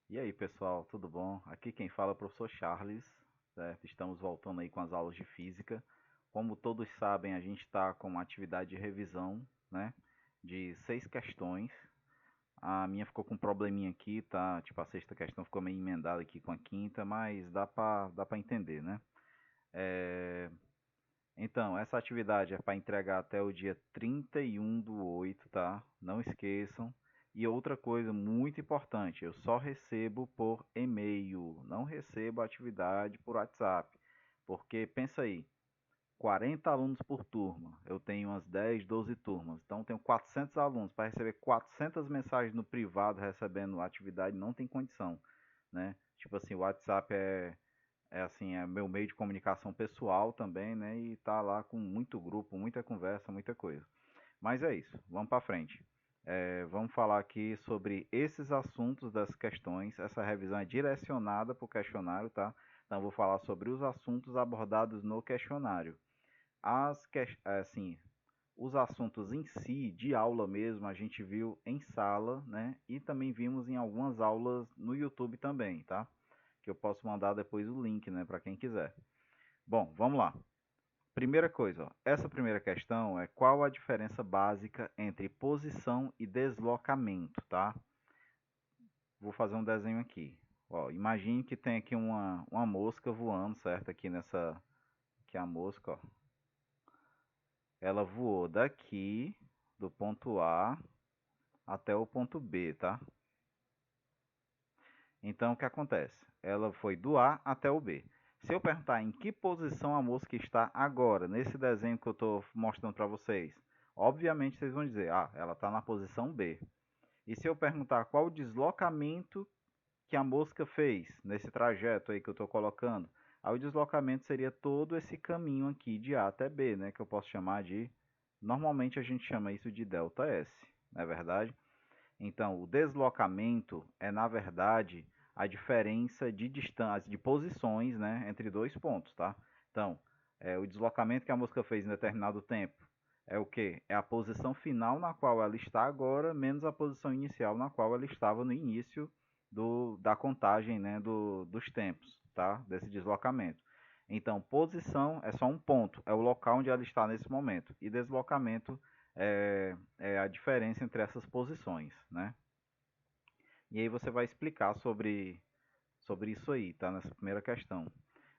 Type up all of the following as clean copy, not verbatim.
E aí, pessoal, tudo bom? Aqui quem fala é o professor Charles, certo? Estamos voltando aí com as aulas de física. Como todos sabem, a gente está com uma atividade de revisão, né? De 6 questões. A minha ficou com um probleminha aqui, tá? Tipo, a sexta questão ficou meio emendada aqui com a quinta, mas dá pra entender, né? É, Então, essa atividade é para entregar até o dia 31/8, tá? Não esqueçam. E outra coisa muito importante, eu só recebo por e-mail, não recebo a atividade por WhatsApp. Porque pensa aí, 40 alunos por turma, eu tenho umas 10, 12 turmas, então eu tenho 400 alunos, para receber 400 mensagens no privado recebendo atividade não tem condição, né? Tipo assim, o WhatsApp é meu meio de comunicação pessoal também, né? E tá lá com muito grupo, muita conversa, muita coisa. Mas é isso, vamos para frente. Vamos falar aqui sobre esses assuntos das questões. Essa revisão é direcionada para o questionário, tá? Então, eu vou falar sobre os assuntos abordados no questionário. Assim, os assuntos em si, de aula mesmo, a gente viu em sala, né? E também vimos em algumas aulas no YouTube também, tá? Que eu posso mandar depois o link, né, para quem quiser. Bom, vamos lá. Primeira coisa, ó, essa primeira questão é qual a diferença básica entre posição e deslocamento, tá? Vou fazer um desenho aqui. Ó, imagine que tem aqui uma mosca voando, certo? Aqui nessa, aqui é a mosca, ó. Ela voou daqui do ponto A até o ponto B, tá? Então, o que acontece? Ela foi do A até o B. Se eu perguntar em que posição a mosca está agora, nesse desenho que eu estou mostrando para vocês, obviamente vocês vão dizer, ah, ela está na posição B. E se eu perguntar qual o deslocamento que a mosca fez nesse trajeto aí que eu estou colocando, aí o deslocamento seria todo esse caminho aqui de A até B, né, que eu posso chamar de, normalmente a gente chama isso de delta S, não é verdade? Então, o deslocamento é, na verdade, a diferença de distância, de posições, né, entre dois pontos, tá? Então, o deslocamento que a mosca fez em determinado tempo é o quê? É a posição final na qual ela está agora, menos a posição inicial na qual ela estava no início da contagem, né, dos tempos, tá? Desse deslocamento. Então, posição é só um ponto, é o local onde ela está nesse momento. E deslocamento é a diferença entre essas posições, né? E aí você vai explicar sobre isso aí, tá? Nessa primeira questão.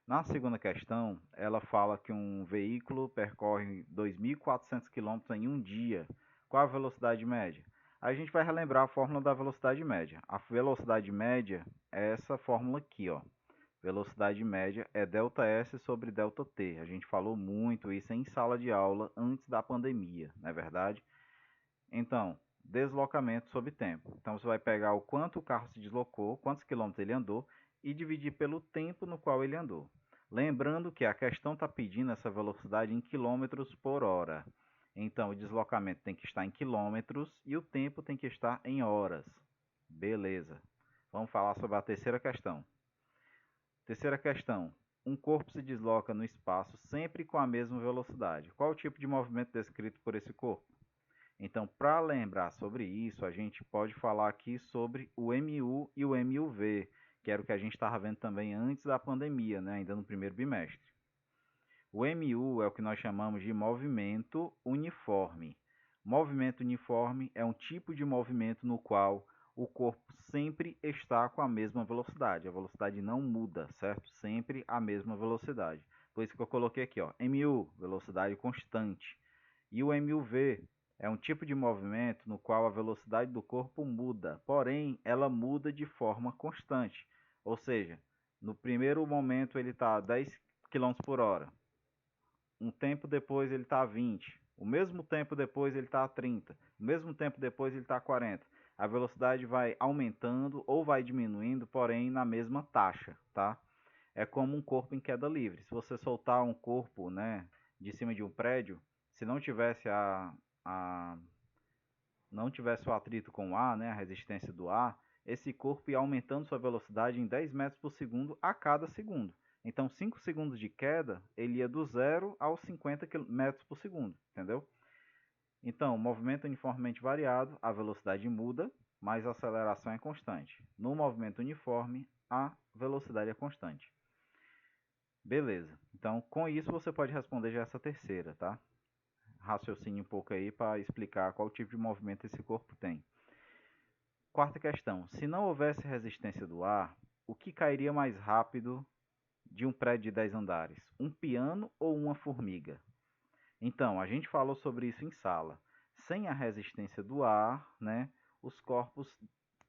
Na segunda questão, ela fala que um veículo percorre 2.400 quilômetros em um dia. Qual a velocidade média? Aí a gente vai relembrar a fórmula da velocidade média. A velocidade média é essa fórmula aqui, ó. Velocidade média é ΔS sobre ΔT. A gente falou muito isso em sala de aula antes da pandemia, não é verdade? Então, deslocamento sobre tempo. Então, você vai pegar o quanto o carro se deslocou, quantos quilômetros ele andou, e dividir pelo tempo no qual ele andou. Lembrando que a questão está pedindo essa velocidade em quilômetros por hora. Então, o deslocamento tem que estar em quilômetros e o tempo tem que estar em horas. Beleza. Vamos falar sobre a terceira questão. Terceira questão. Um corpo se desloca no espaço sempre com a mesma velocidade. Qual o tipo de movimento descrito por esse corpo? Então, para lembrar sobre isso, a gente pode falar aqui sobre o MU e o MUV, que era o que a gente estava vendo também antes da pandemia, né? Ainda no primeiro bimestre. O MU é o que nós chamamos de movimento uniforme. Movimento uniforme é um tipo de movimento no qual o corpo sempre está com a mesma velocidade. A velocidade não muda, certo? Sempre a mesma velocidade. Por isso que eu coloquei aqui, ó, MU, velocidade constante. E o MUV é um tipo de movimento no qual a velocidade do corpo muda, porém ela muda de forma constante. Ou seja, no primeiro momento ele está a 10 km por hora, um tempo depois ele está a 20, o mesmo tempo depois ele está a 30, o mesmo tempo depois ele está a 40. A velocidade vai aumentando ou vai diminuindo, porém na mesma taxa, tá? É como um corpo em queda livre. Se você soltar um corpo, né, de cima de um prédio, se não tivesse a não tivesse o atrito com o ar, né, a resistência do ar, esse corpo ia aumentando sua velocidade em 10 metros por segundo a cada segundo. Então, 5 segundos de queda, ele ia do zero aos 50 metros por segundo, entendeu? Então, movimento uniformemente variado, a velocidade muda, mas a aceleração é constante. No movimento uniforme, a velocidade é constante. Beleza. Então, com isso você pode responder já essa terceira, tá? Raciocine um pouco aí para explicar qual tipo de movimento esse corpo tem. Quarta questão. Se não houvesse resistência do ar, o que cairia mais rápido de um prédio de 10 andares? Um piano ou uma formiga? Então, a gente falou sobre isso em sala. Sem a resistência do ar, né, os corpos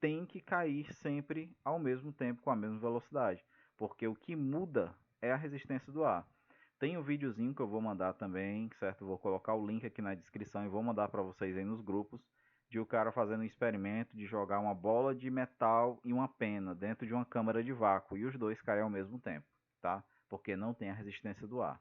têm que cair sempre ao mesmo tempo, com a mesma velocidade. Porque o que muda é a resistência do ar. Tem um videozinho que eu vou mandar também, certo? Vou colocar o link aqui na descrição e vou mandar para vocês aí nos grupos, de o cara fazendo um experimento de jogar uma bola de metal e uma pena dentro de uma câmara de vácuo e os dois caem ao mesmo tempo, tá? Porque não tem a resistência do ar.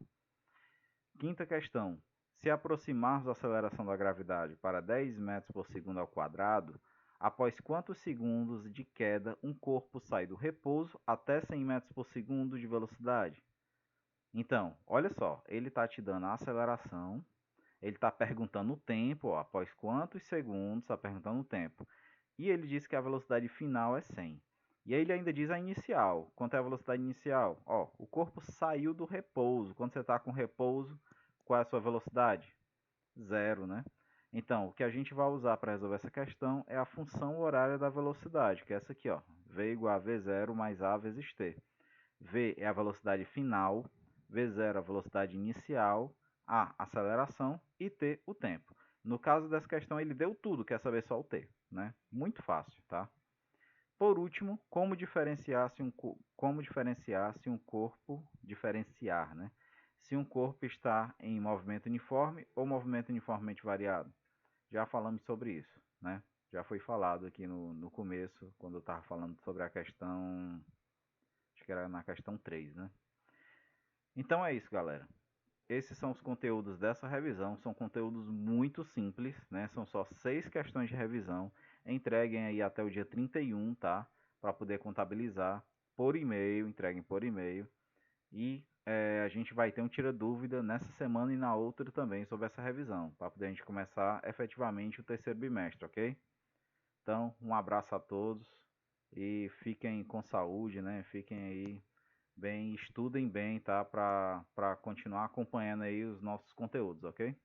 Quinta questão. Se aproximarmos a aceleração da gravidade para 10 metros por segundo ao quadrado, após quantos segundos de queda um corpo sai do repouso até 100 metros por segundo de velocidade? Então, olha só, ele está te dando a aceleração, ele está perguntando o tempo, ó, após quantos segundos, está perguntando o tempo. E ele diz que a velocidade final é 100. E aí ele ainda diz a inicial. Quanto é a velocidade inicial? Ó, o corpo saiu do repouso. Quando você está com repouso, qual é a sua velocidade? Zero, né? Então, o que a gente vai usar para resolver essa questão é a função horária da velocidade, que é essa aqui, ó. V igual a V0 mais A vezes T. V é a velocidade final, V0 a velocidade inicial, A a aceleração e T o tempo. No caso dessa questão, ele deu tudo, quer saber só o T, né? Muito fácil, tá? Por último, como diferenciar se um corpo diferenciar, né? Se um corpo está em movimento uniforme ou movimento uniformemente variado. Já falamos sobre isso, né? Já foi falado aqui no começo, quando eu estava falando sobre a questão, acho que era na questão 3, né? Então é isso, galera. Esses são os conteúdos dessa revisão. São conteúdos muito simples, né? São só 6 questões de revisão. Entreguem aí até o dia 31, tá? Para poder contabilizar por e-mail. Entreguem por e-mail. E a gente vai ter um tira-dúvida nessa semana e na outra também sobre essa revisão. Para poder a gente começar efetivamente o terceiro bimestre, ok? Então, um abraço a todos. E fiquem com saúde, né? Fiquem aí bem, estudem bem, tá? Para continuar acompanhando aí os nossos conteúdos, ok?